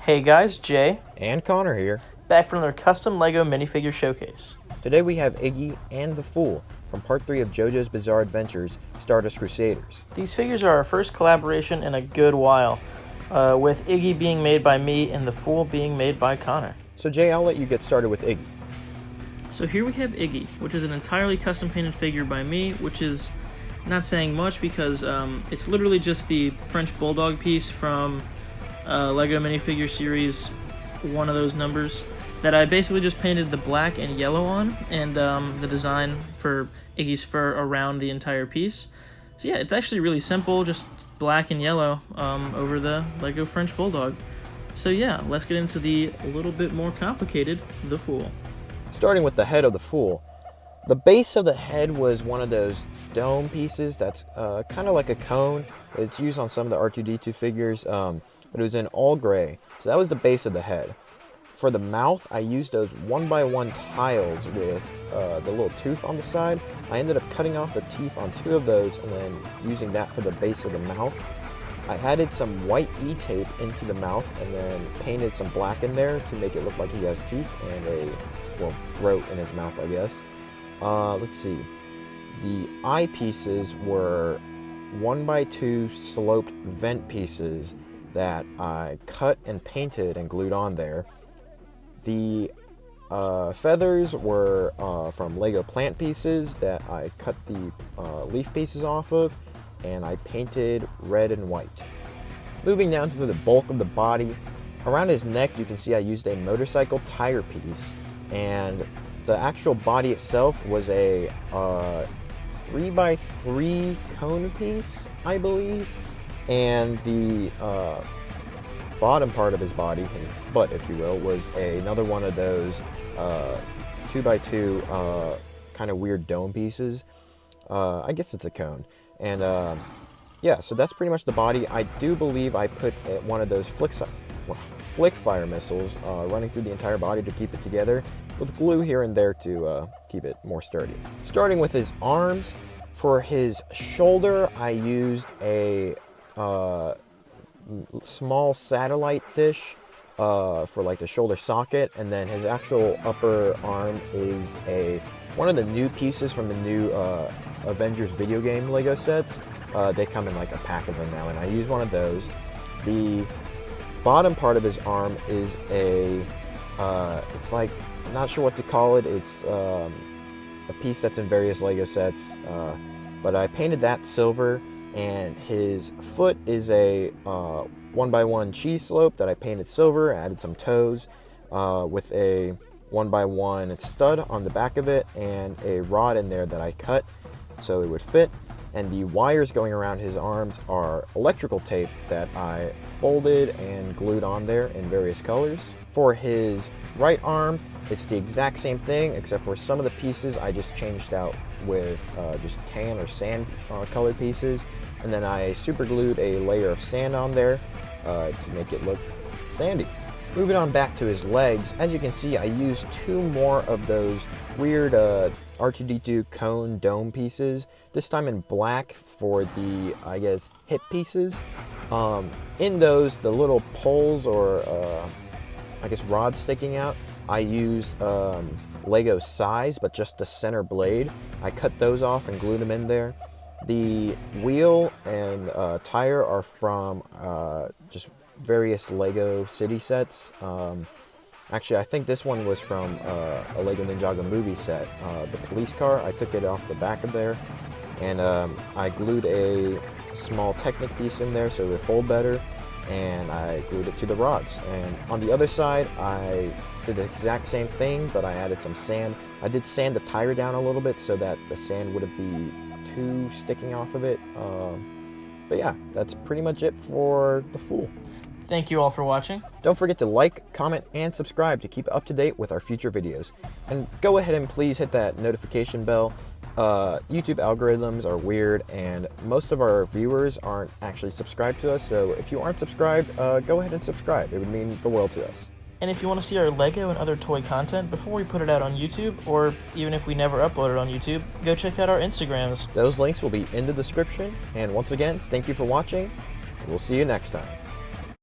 Hey guys, Jay, And Connor here. back from their custom LEGO minifigure showcase. Today we have Iggy and the Fool from Part 3 of JOJO's Bizarre Adventures, Stardust Crusaders. These figures are our first collaboration in a good while, with Iggy being made by me and the Fool being made by Connor. So Jay, I'll let you get started with Iggy. So here we have Iggy, which is an entirely custom painted figure by me, which is not saying much because it's literally just the French Bulldog piece from LEGO minifigure series, one of those numbers, that I basically just painted the black and yellow on, and the design for Iggy's fur around the entire piece. So yeah, it's actually really simple, just black and yellow over the LEGO French Bulldog. So yeah, let's get into the a little bit more complicated, the Fool. Starting with the head of the Fool. The base of the head was one of those dome pieces that's kind of like a cone. It's used on some of the R2-D2 figures, but it was in all gray. So that was the base of the head. For the mouth, I used those 1x1 tiles with the little tooth on the side. I ended up cutting off the teeth on 2 of those and then using that for the base of the mouth. I added some white E-tape into the mouth and then painted some black in there to make it look like he has teeth and a, well, throat in his mouth, I guess. Let's see. The eye pieces were 1x2 sloped vent pieces that I cut and painted and glued on there. The feathers were from LEGO plant pieces that I cut the leaf pieces off of, and I painted red and white. Moving down to the bulk of the body, around his neck you can see I used a motorcycle tire piece, and the actual body itself was a 3x3 cone piece, I believe, and the bottom part of his body, his butt if you will, was another one of those 2x2 kind of weird dome pieces. I guess it's a cone. And yeah, so that's pretty much the body. I do believe I put one of those flick fire missiles running through the entire body to keep it together, with glue here and there to keep it more sturdy. Starting with his arms, for his shoulder I used a small satellite dish for like the shoulder socket, and then his actual upper arm is one of the new pieces from the new Avengers video game LEGO sets. They come in like a pack of them now, and I use one of those. The bottom part of his arm is it's like, I'm not sure what to call it. It's a piece that's in various LEGO sets, but I painted that silver, and his foot is a 1x1 cheese slope that I painted silver, added some toes with a 1x1 stud on the back of it and a rod in there that I cut so it would fit. And the wires going around his arms are electrical tape that I folded and glued on there in various colors. For his right arm, it's the exact same thing, except for some of the pieces I just changed out with just tan or sand color pieces. And then I super glued a layer of sand on there to make it look sandy. Moving on back to his legs, as you can see, I used 2 more of those weird R2-D2 cone dome pieces, this time in black for the, I guess, hip pieces. In those, the little poles or, I guess, rods sticking out, I used LEGO size, but just the center blade. I cut those off and glued them in there. The wheel and tire are from just various LEGO city sets. Actually, I think this one was from a LEGO Ninjago movie set. The police car, I took it off the back of there, and I glued a small Technic piece in there so it would hold better, and I glued it to the rods. And on the other side, I did the exact same thing, but I added some sand. I did sand the tire down a little bit so that the sand wouldn't be too sticking off of it. But yeah, that's pretty much it for the Fool. Thank you all for watching. Don't forget to like, comment, and subscribe to keep up to date with our future videos. And go ahead and please hit that notification bell. YouTube algorithms are weird, and most of our viewers aren't actually subscribed to us, so if you aren't subscribed, go ahead and subscribe. It would mean the world to us. And if you want to see our LEGO and other toy content before we put it out on YouTube, or even if we never upload it on YouTube, go check out our Instagrams. Those links will be in the description, and once again, thank you for watching. We'll see you next time.